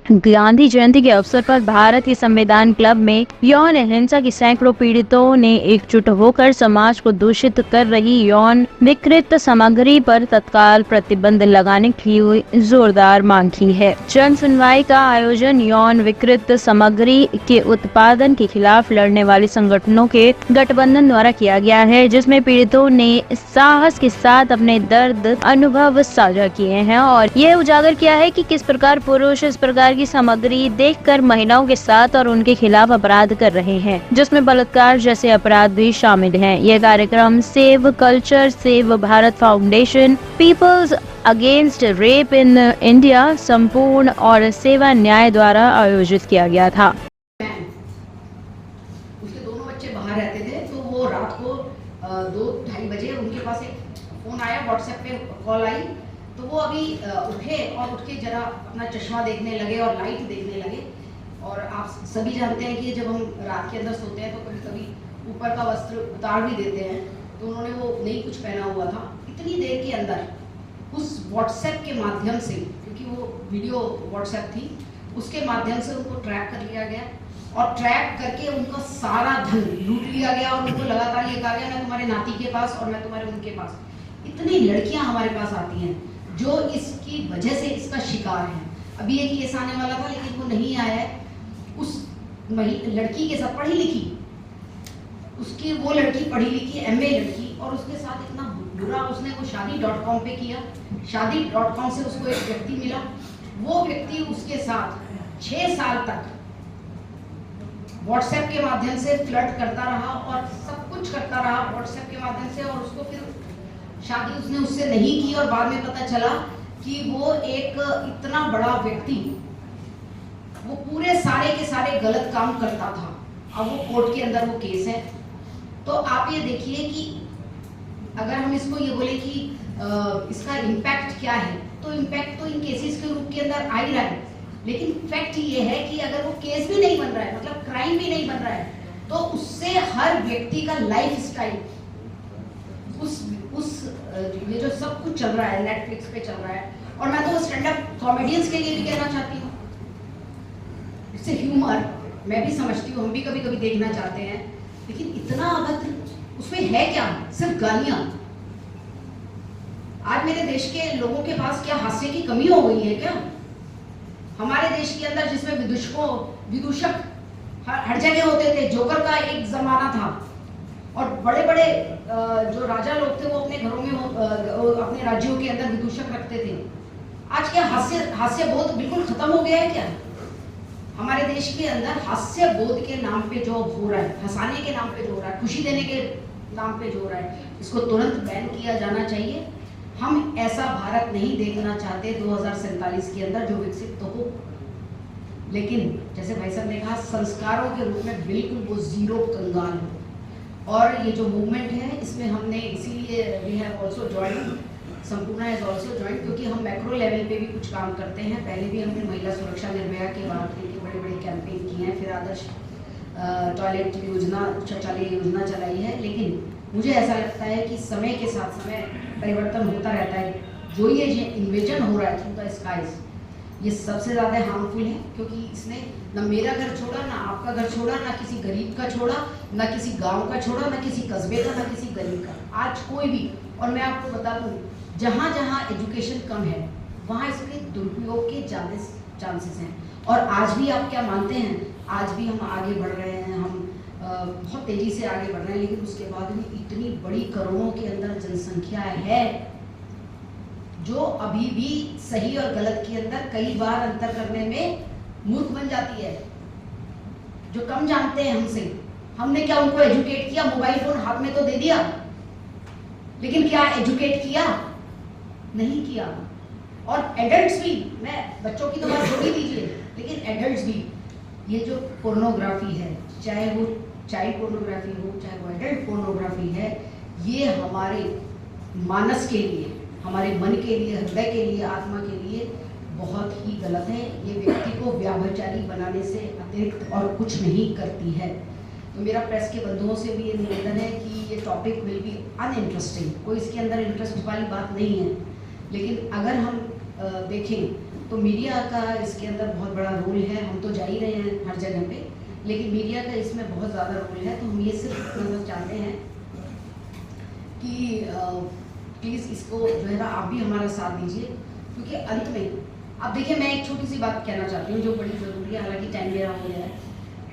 गांधी जयंती के अवसर पर भारतीय संविधान क्लब में यौन हिंसा की सैकड़ों पीड़ितों ने एकजुट होकर समाज को दूषित कर रही यौन विकृत सामग्री पर तत्काल प्रतिबंध लगाने की जोरदार मांग की है। जन सुनवाई का आयोजन यौन विकृत सामग्री के उत्पादन के खिलाफ लड़ने वाले संगठनों के गठबंधन द्वारा किया गया है, जिसमें पीड़ितों ने साहस के साथ अपने दर्द अनुभव साझा किए हैं और ये उजागर किया है कि किस प्रकार पुरुष इस प्रकार की सामग्री देखकर महिलाओं के साथ और उनके खिलाफ अपराध कर रहे हैं, जिसमें बलात्कार जैसे अपराध भी शामिल हैं। यह कार्यक्रम save culture, save Bharat foundation, peoples against rape in India, संपूर्ण और सेवा न्याय द्वारा आयोजित किया गया था। उसके दोनों बच्चे बाहर रहते थे, तो वो रात को 2-2:30 बजे उनके पास एक फोन आया, व्हाट्सएप पे कॉल आई, तो वो अभी उठे और उठ के जरा अपना चश्मा देखने लगे और लाइट देखने लगे। और आप सभी जानते हैं कि जब हम रात के अंदर सोते हैं तो कभी कभी ऊपर का वस्त्र उतार भी देते हैं, तो उन्होंने वो नहीं कुछ पहना हुआ था। इतनी देर के अंदर उस व्हाट्सएप के माध्यम से, क्योंकि वो वीडियो व्हाट्सएप थी, उसके माध्यम से उनको ट्रैक कर लिया गया और ट्रैक करके उनका सारा धन लूट लिया गया और उनको लगातार ये कहा गया मैं तुम्हारे नाती के पास और मैं तुम्हारे उनके पास। इतनी लड़कियां हमारे पास आती हैं जो इसकी वजह से इसका शिकार है। अभी एक केस आने वाला था लेकिन वो नहीं आया है। उस लड़की के साथ पढ़ी लिखी, उसकी वो लड़की पढ़ी लिखी एमए लड़की, और उसके साथ इतना बुरा उसने वो शादी.com पे किया। शादी.com से उसको एक व्यक्ति मिला, वो व्यक्ति उसके साथ 6 साल तक व्हाट्सएप के माध्यम से फ्लर्ट करता रहा और सब कुछ करता रहा व्हाट्सएप के माध्यम से, और उसको फिर शादी उसने उससे नहीं की और बाद में पता चला कि वो एक इतना बड़ा व्यक्ति, वो पूरे सारे के सारे गलत काम करता था। अब वो कोर्ट के अंदर वो केस है। तो आप ये देखिए कि अगर हम इसको ये बोले कि इसका इम्पैक्ट क्या है, तो इम्पैक्ट तो इन केसेस के रूप के अंदर आ ही रहा है, लेकिन फैक्ट ये है कि अगर वो केस भी नहीं बन रहा है, मतलब क्राइम भी नहीं बन रहा है, तो उससे हर व्यक्ति का लाइफ स्टाइल, उस ये जो सब कुछ चल रहा है नेटफ्लिक्स पे चल रहा है, और मैं तो स्टैंड अप कॉमेडियंस के लिए भी कहना चाहती हूँ, इससे ह्यूमर मैं भी समझती हूँ, हम भी कभी कभी देखना चाहते हैं, लेकिन इतना अभद्र उसमें है क्या? सिर्फ गालियां। आज मेरे देश के लोगों के पास क्या हास्य की कमी हो गई है क्या? हमारे देश के अंदर जिसमें विदूषक हर जगह होते थे, जोकर का एक जमाना था, और बड़े बड़े जो राजा लोग थे वो अपने घरों में अपने राज्यों के अंदर विदूषक रखते थे। आज क्या हास्य बोध बिल्कुल खत्म हो गया है क्या? हमारे देश के अंदर हास्य बोध के नाम पे जो हो रहा है, हंसाने के नाम पे जो हो रहा है, खुशी देने के नाम पे जो हो रहा है, इसको तुरंत बैन किया जाना चाहिए। हम ऐसा भारत नहीं देखना चाहते 2047 के अंदर जो विकसित तो हो, लेकिन जैसे भाई साहब ने कहा संस्कारों के रूप में बिल्कुल वो जीरो कंगाल हो। और ये जो मूवमेंट है इसमें हमने इसीलिए वी हैव आल्सो ज्वाइन, संपूर्ण हैज आल्सो ज्वाइन, क्योंकि हम मैक्रो लेवल पे भी कुछ काम करते हैं। पहले भी हमने महिला सुरक्षा निर्भया के बात की, बड़े बड़े कैंपेन किए हैं, फिर आदर्श टॉयलेट योजना, शौचालय योजना चलाई है। लेकिन मुझे ऐसा लगता है कि समय के साथ समय परिवर्तन होता रहता है। जो ये इन्वेजन हो रहा है थ्रू द स्काइज, ये सबसे ज़्यादा हार्मफुल है, क्योंकि इसने ना मेरा घर छोड़ा, ना आपका घर छोड़ा, ना किसी गरीब का छोड़ा, ना किसी गांव का छोड़ा, ना किसी कस्बे का, ना किसी गली का। आज कोई भी, और मैं आपको बता दूं, जहाँ जहाँ एजुकेशन कम है वहाँ इसके दुरुपयोग के ज़्यादा चांसेस हैं। और आज भी आप क्या मानते हैं, आज भी हम आगे बढ़ रहे हैं, हम बहुत तेज़ी से आगे बढ़ रहे हैं, लेकिन उसके बाद भी इतनी बड़ी करोड़ों के अंदर जनसंख्या है जो अभी भी सही और गलत के अंदर कई बार अंतर करने में मूर्ख बन जाती है। जो कम जानते हैं हमसे, हमने क्या उनको एजुकेट किया? मोबाइल फोन हाथ में तो दे दिया, लेकिन क्या एजुकेट किया? नहीं किया। और एडल्ट्स भी, मैं बच्चों की तो बात छोड़ ही दीजिए, लेकिन एडल्ट्स भी ये जो पोर्नोग्राफी है, चाहे वो चाइल्ड पोर्नोग्राफी हो, चाहे वो एडल्ट पोर्नोग्राफी है, ये हमारे मानस के लिए, हमारे मन के लिए, हृदय के लिए, आत्मा के लिए बहुत ही गलत है। ये व्यक्ति को व्याभिचारी बनाने से अतिरिक्त और कुछ नहीं करती है। तो मेरा प्रेस के बंधुओं से भी ये निवेदन है कि ये टॉपिक विल बी अनइंटरेस्टिंग, कोई इसके अंदर इंटरेस्ट वाली बात नहीं है, लेकिन अगर हम देखें तो मीडिया का इसके अंदर बहुत बड़ा रोल है। हम तो जा ही रहे हैं हर जगह पे, लेकिन मीडिया का इसमें बहुत ज़्यादा रोल है। तो हम ये सिर्फ मतलब चाहते हैं कि प्लीज़ इसको जो है ना आप भी हमारा साथ दीजिए, क्योंकि अंत में अब देखिए मैं एक छोटी सी बात कहना चाहती हूँ जो बड़ी ज़रूरी है, हालांकि टाइम मेरा हो गया है।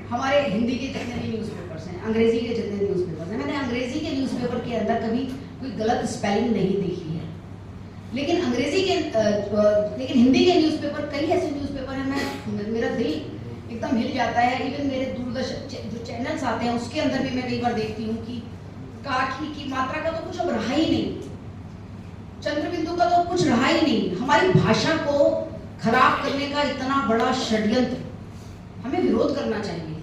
हमारे हिंदी के जितने भी न्यूज़पेपर्स हैं, अंग्रेज़ी के जितने न्यूज़पेपर्स हैं, मैंने अंग्रेज़ी के न्यूज़पेपर के अंदर कभी कोई गलत स्पेलिंग नहीं देखी है, लेकिन लेकिन हिंदी के न्यूज़पेपर, कई ऐसे न्यूज़पेपर हैं मेरा दिल एकदम हिल जाता है। इवन मेरे दूरदर्शन जो चैनल्स आते हैं उसके अंदर भी मैं कई बार देखती हूँ कि काकी की मात्रा का तो कुछ अब रहा ही नहीं, चंद्रबिंदु का तो कुछ रहा ही नहीं। हमारी भाषा को खराब करने का इतना बड़ा षड्यंत्र, हमें विरोध करना चाहिए,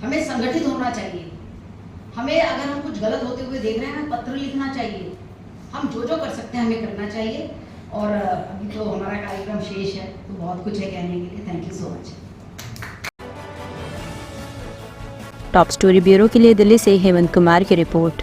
हमें संगठित होना चाहिए। हमें अगर हम कुछ गलत होते हुए देख रहे हैं हमें पत्र लिखना चाहिए, हम जो कर सकते हैं हमें करना चाहिए। और अभी तो हमारा कार्यक्रम शेष है, तो बहुत कुछ है कहने के लिए। Thank you so much. Top story bureau के लिए दिल्ली से हेमंत कुमार की रिपोर्ट।